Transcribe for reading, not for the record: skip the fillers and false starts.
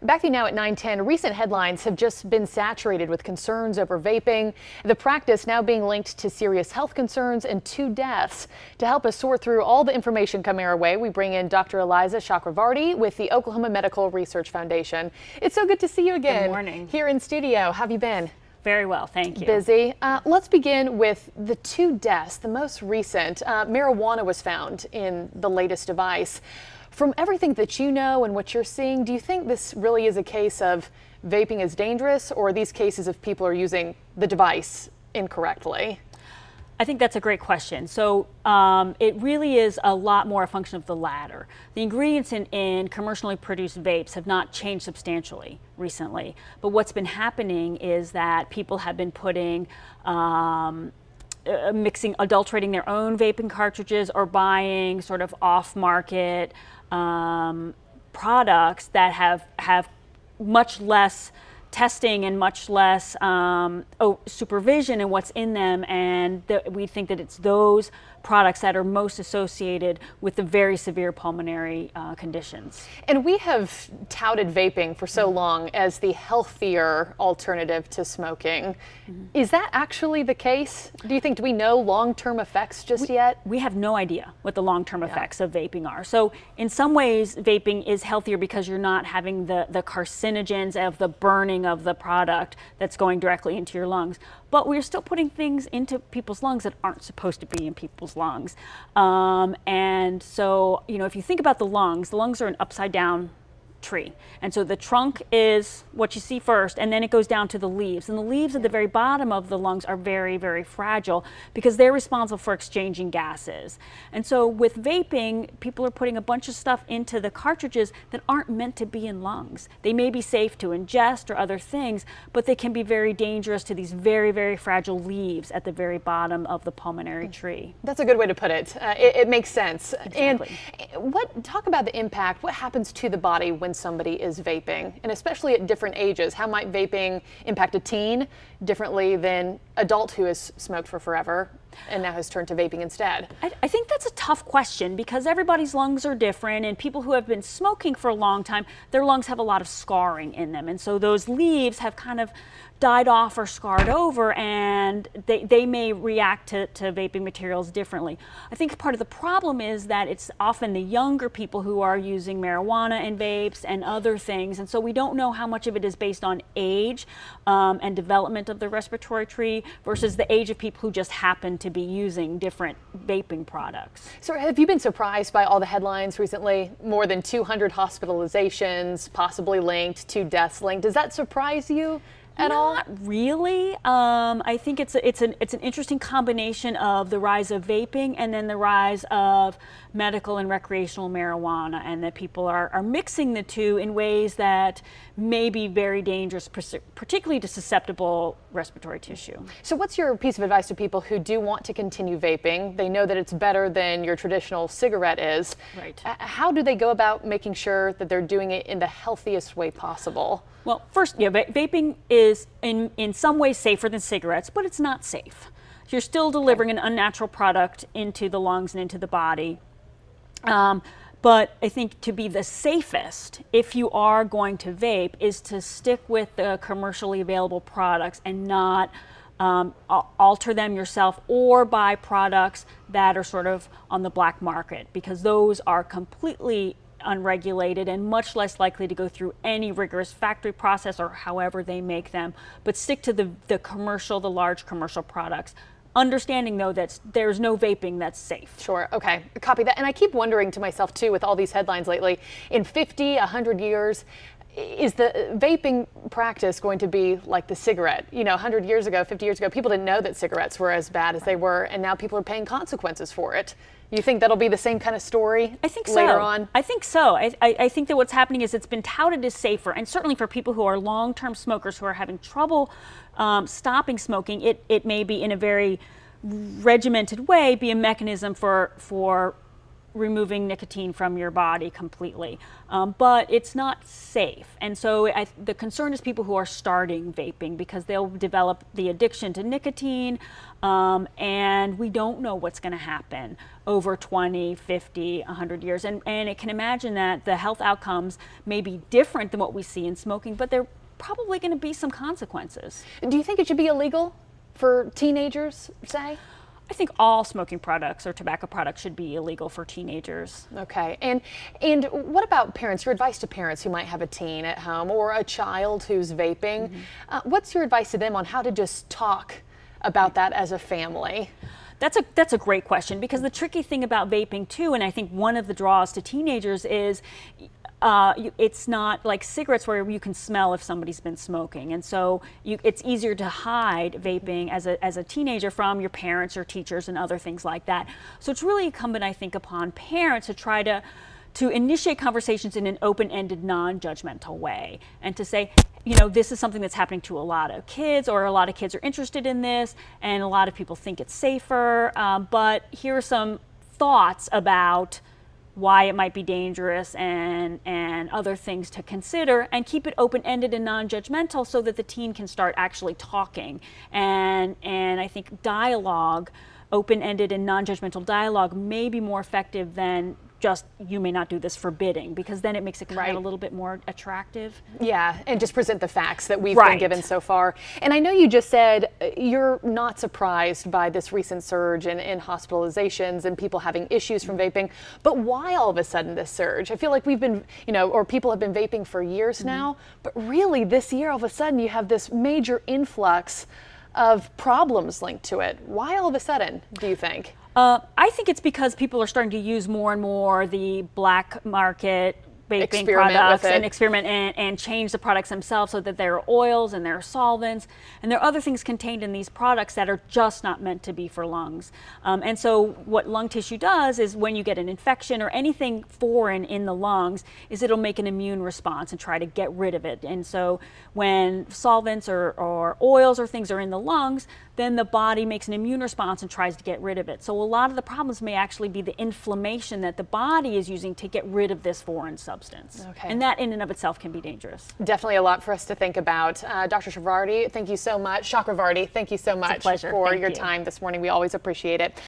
Back to you now at 9:10. Recent headlines have just been saturated with concerns over vaping, the practice now being linked to serious health concerns and 2 deaths. To help us sort through all the information coming our way, we bring in Dr. Eliza Chakravarty with the Oklahoma Medical Research Foundation. It's so good to see you again. Good morning. Here in studio. How have you been? Very well, thank you. Busy. Let's begin with the 2 deaths, the most recent. Marijuana was found in the latest device. From everything that you know and what you're seeing, do you think this really is a case of vaping is dangerous, or are these cases of people are using the device incorrectly? I think that's a great question. So it really is a lot more a function of the latter. The ingredients in commercially produced vapes have not changed substantially recently, but what's been happening is that people have been putting adulterating their own vaping cartridges or buying sort of off-market products that have much less testing and much less supervision in what's in them, and we think that it's those products that are most associated with the very severe pulmonary conditions. And we have touted vaping for so long as the healthier alternative to smoking. Is that actually the case? Do we know long-term effects just yet? We have no idea what the long-term effects of vaping are. So in some ways, vaping is healthier because you're not having the carcinogens of the burning of the product that's going directly into your lungs. But we're still putting things into people's lungs that aren't supposed to be in people's lungs. And so, if you think about the lungs are an upside down tree. And so the trunk is what you see first, and then it goes down to the leaves. And the leaves at the very bottom of the lungs are very, very fragile because they're responsible for exchanging gases. And so with vaping, people are putting a bunch of stuff into the cartridges that aren't meant to be in lungs. They may be safe to ingest or other things, but they can be very dangerous to these very, very fragile leaves at the very bottom of the pulmonary tree. That's a good way to put it. It makes sense. Exactly. And talk about the impact. What happens to the body when somebody is vaping, and especially at different ages? How might vaping impact a teen differently than adult who has smoked for forever and now has turned to vaping instead? I think that's a tough question because everybody's lungs are different, and people who have been smoking for a long time, their lungs have a lot of scarring in them, and so those leaves have kind of died off or scarred over, and they may react to vaping materials differently. I think part of the problem is that it's often the younger people who are using marijuana and vapes and other things, and so we don't know how much of it is based on age and development of the respiratory tree versus the age of people who just happen to be using different vaping products. So have you been surprised by all the headlines recently? More than 200 hospitalizations possibly linked, 2 deaths linked. Does that surprise you at all? Not really. I think it's an interesting combination of the rise of vaping and then the rise of medical and recreational marijuana, and that people are mixing the two in ways that may be very dangerous, particularly to susceptible respiratory tissue. So what's your piece of advice to people who do want to continue vaping? They know that it's better than your traditional cigarette is. Right. How do they go about making sure that they're doing it in the healthiest way possible? Well, first, vaping is in some ways safer than cigarettes, but it's not safe. You're still delivering an unnatural product into the lungs and into the body. But I think to be the safest, if you are going to vape, is to stick with the commercially available products and not alter them yourself or buy products that are sort of on the black market, because those are completely unregulated and much less likely to go through any rigorous factory process or however they make them. But stick to the large commercial products. Understanding, though, that there's no vaping that's safe. Sure. Okay. Copy that. And I keep wondering to myself, too, with all these headlines lately, in 50, 100 years, is the vaping practice going to be like the cigarette? 100 years ago, 50 years ago, people didn't know that cigarettes were as bad as they were, and now people are paying consequences for it. You think that'll be the same kind of story later on? I think so. I think that what's happening is it's been touted as safer, and certainly for people who are long-term smokers who are having trouble stopping smoking, it may be in a very regimented way be a mechanism for removing nicotine from your body completely, but it's not safe. And so the concern is people who are starting vaping, because they'll develop the addiction to nicotine, and we don't know what's going to happen over 20, 50, 100 years. And it can imagine that the health outcomes may be different than what we see in smoking, but they're probably going to be some consequences. Do you think it should be illegal for teenagers, say? I think all smoking products or tobacco products should be illegal for teenagers. Okay, and what about parents? Your advice to parents who might have a teen at home or a child who's vaping, what's your advice to them on how to just talk about that as a family? That's a great question, because the tricky thing about vaping too, and I think one of the draws to teenagers is it's not like cigarettes where you can smell if somebody's been smoking, and so it's easier to hide vaping as a teenager from your parents or teachers and other things like that. So it's really incumbent, I think, upon parents to try to initiate conversations in an open-ended, non-judgmental way, and to say, you know, this is something that's happening to a lot of kids, or a lot of kids are interested in this, and a lot of people think it's safer, but here are some thoughts about why it might be dangerous and other things to consider, and keep it open-ended and non-judgmental so that the teen can start actually talking. And I think dialogue, open-ended and non-judgmental dialogue, may be more effective than just, you may not do this, forbidding, because then it makes it kind of a little bit more attractive. Yeah, and just present the facts that we've been given so far. And I know you just said you're not surprised by this recent surge in hospitalizations and people having issues from vaping, but why all of a sudden this surge? I feel like we've been, or people have been vaping for years now, but really this year all of a sudden you have this major influx of problems linked to it. Why all of a sudden, do you think? I think it's because people are starting to use more and more the black market vaping products and experiment and change the products themselves so that there are oils and there are solvents and there are other things contained in these products that are just not meant to be for lungs. And so what lung tissue does is, when you get an infection or anything foreign in the lungs, is it'll make an immune response and try to get rid of it. And so when solvents or oils or things are in the lungs, then the body makes an immune response and tries to get rid of it. So a lot of the problems may actually be the inflammation that the body is using to get rid of this foreign substance. Okay. And that in and of itself can be dangerous. Definitely a lot for us to think about. Dr. Chakravarty, thank you so much. Chakravarty, thank you so much for your time this morning. We always appreciate it.